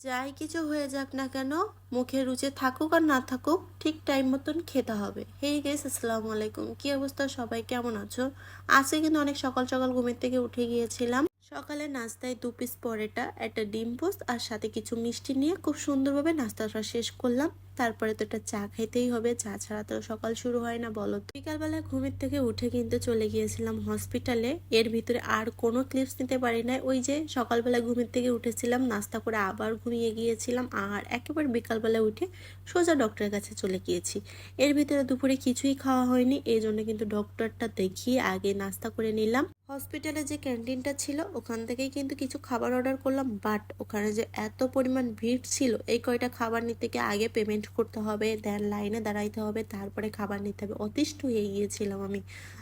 যাই কিছু হয়ে যাক না কেন, মুখের রুচি থাকুক আর না থাকুক, ঠিক টাইম মতন খেতে হবে। হেই গাইস, আসসালামু আলাইকুম। কি অবস্থা, সবাই কেমন আছো? আজকে কিন্তু অনেক সকাল সকাল ঘুমের থেকে উঠে গিয়েছিলাম। সকালে নাস্তায় 2 পিস পরোটা, একটা ডিম পোস্ট আর সাথে কিছু মিষ্টি নিয়ে খুব সুন্দরভাবে নাস্তাটা শেষ করলাম। তারপরে তো একটা চা খাইতেই হবে, চা ছাড়া তো সকাল শুরু হয় না বলো। বিকালবেলা ঘুমের থেকে উঠে কিন্তু চলে গিয়েছিলাম হসপিটালে। এর ভিতরে আর কোনো ক্লিপস নিতে পারি না। ওই যে সকালবেলা ঘুমের থেকে উঠেছিলাম, নাস্তা করে আবার ঘুমিয়ে গিয়েছিলাম, আর একেবারে বিকালবেলা উঠে সোজা ডক্টরের কাছে চলে গিয়েছি। এর ভিতরে দুপুরে কিছুই খাওয়া হয়নি, এই জন্য কিন্তু ডক্টরটা দেখিয়ে আগে নাস্তা করে নিলাম। হসপিটালে যে ক্যান্টিনটা ছিল ওখান থেকেই কিন্তু কিছু খাবার অর্ডার করলাম, বাট ওখানে যে এত পরিমাণ ভিড় ছিল, এই কয়টা খাবার নিতে গিয়ে আগে পেমেন্ট করতে হবে, দেন লাইনে দাঁড়াইতে হবে, তারপরে খাবার নিতে হবে। অতিষ্ঠ হয়ে গিয়েছিলাম আমি।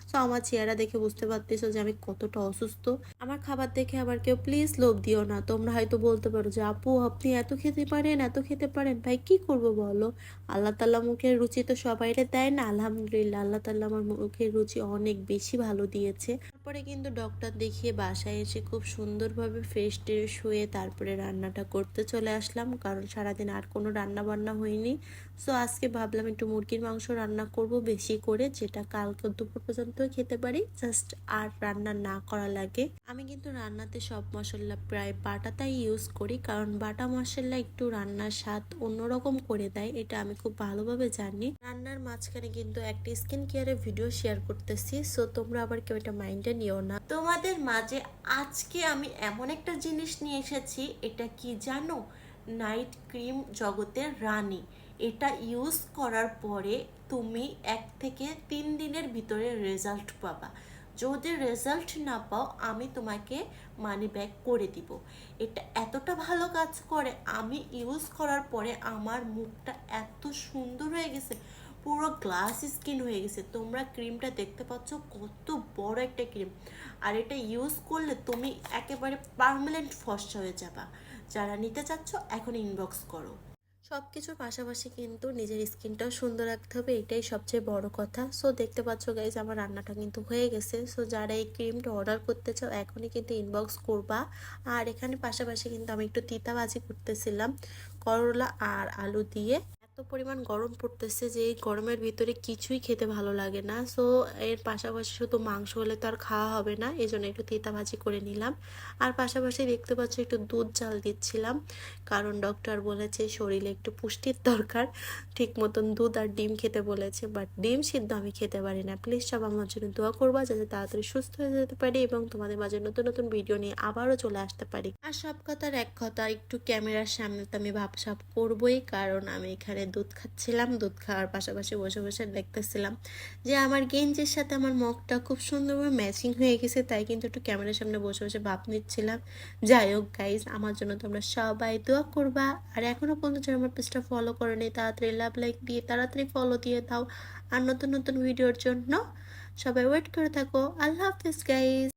তো আমার চেহারা দেখে বুঝতে পারতেছো যে আমি কতটা অসুস্থ। আমার খাবার দেখে আবার কেউ প্লিজ লোভ দিও না। তোমরা হয়তো বলতে পারো যে আপু আপনি এত খেতে পারেন, এত খেতে পারেন, ভাই কি করব বলো। আল্লাহ তাল্লাহ মুখের রুচি তো সবাইরে দেয় না। আলহামদুলিল্লাহ, আল্লাহ তাল্লাহ আমার মুখের রুচি অনেক বেশি ভালো দিয়েছে। তারপরে কিন্তু ডক্টর দেখিয়ে বাসায় এসে খুব সুন্দরভাবে ফ্রেশ ট্রেশ হয়ে তারপরে রান্নাটা করতে চলে আসলাম, কারণ সারাদিন আর কোনো রান্না বান্না হয়নি। সো আজকে ভাবলাম একটু মুরগির মাংস রান্না করব বেশি করে, যেটা কালকে দুপুর পর্যন্ত খেতে পারি, জাস্ট আর রান্না না করা লাগে। আমি কিন্তু রান্নাতে সব মশলা প্রায় বাটাটাই ইউজ করি, কারণ বাটা মশলা একটু রান্নার স্বাদ অন্যরকম করে দেয়, এটা আমি খুব ভালোভাবে জানি। রান্নার মাঝখানে কিন্তু একটা স্কিন কেয়ারের ভিডিও শেয়ার করতেছি, সো তোমরা আবার কেউ এটা মাইন্ডে নিও না। তোমাদের মাঝে আজকে আমি এমন একটা জিনিস নিয়ে এসেছি, এটা কি জানো? নাইট ক্রিম জগতের রানী। এটা ইউজ করার পরে তুমি 1 থেকে 3 দিনের ভিতরে রেজাল্ট পাবা। যদি রেজাল্ট না পাও, আমি তোমাকে মানি ব্যাক করে দিব। এটা এতটা ভালো কাজ করে, আমি ইউজ করার পরে আমার মুখটা এত সুন্দর হয়ে গেছে, পুরো গ্লাস স্কিন হয়ে গেছে। তোমরা ক্রিমটা দেখতে পাচ্ছ, কত বড় একটা ক্রিম। আর এটা ইউজ করলে তুমি একেবারে পার্মানেন্ট ফর্সা হয়ে যাবা। যারা নিতে চাচ্ছ এখন ইনবক্স করো। সব কিছুর পাশাপাশি কিন্তু নিজের স্কিনটাও সুন্দর রাখতে হবে, এটাই সবচেয়ে বড় কথা। সো দেখতে পাচ্ছ গাইজ, আমার রান্নাটা কিন্তু হয়ে গেছে। সো যারা এই ক্রিমটা অর্ডার করতে চাও এখনই কিন্তু ইনবক্স করবা। আর এখানে পাশাপাশি কিন্তু আমি একটু তিতা ভাজি করতেছিলাম, করলা আর আলু দিয়ে। এত পরিমাণ গরম পড়তেছে যে এই গরমের ভিতরে কিছুই খেতে ভালো লাগে না। সো এর পাশাপাশি শুধু মাংস হলে তো আর খাওয়া হবে না, এই জন্য একটু তিতা ভাজি করে নিলাম। আর পাশাপাশি দেখতে পাচ্ছ একটু দুধ জাল দিচ্ছিলাম, কারণ ডক্টর বলেছে শরীরে একটু পুষ্টির দরকার, ঠিক মতন দুধ আর ডিম খেতে বলেছে, বাট ডিম সিদ্ধ আমি খেতে পারি না। প্লিজ সব আমার জন্য দোয়া করবা যাতে তাড়াতাড়ি সুস্থ হয়ে যেতে পারি এবং তোমাদের মাঝে নতুন নতুন ভিডিও নিয়ে আবারও চলে আসতে পারি। আর সব কথার এক কথা, একটু ক্যামেরার সামনে তো আমি ভাবসাব করবোই, কারণ আমি এখানে দুধ খাচ্ছিলাম, দুধ খাওয়ার পাশাপাশি বসে বসে দেখতেছিলাম যে আমার গেঞ্জির সাথে আমার মগটা খুব সুন্দরভাবে ম্যাচিং হয়ে গেছে, তাই কিন্তু একটু ক্যামেরার সামনে বসে বসে ভাব নিচ্ছিলাম। যাই হোক গাইজ, আমার জন্য তোমরা সবাই দোয়া করবা। আর এখনো পর্যন্ত যারা আমার পেজটা ফলো করেনি, তাড়াতাড়ি লাভ লাইক দিয়ে তাড়াতাড়ি ফলো দিয়ে দাও। আর নতুন নতুন ভিডিওর জন্য সবাই ওয়েট করে থাকো। আল্লাহ হাফিজ গাইজ।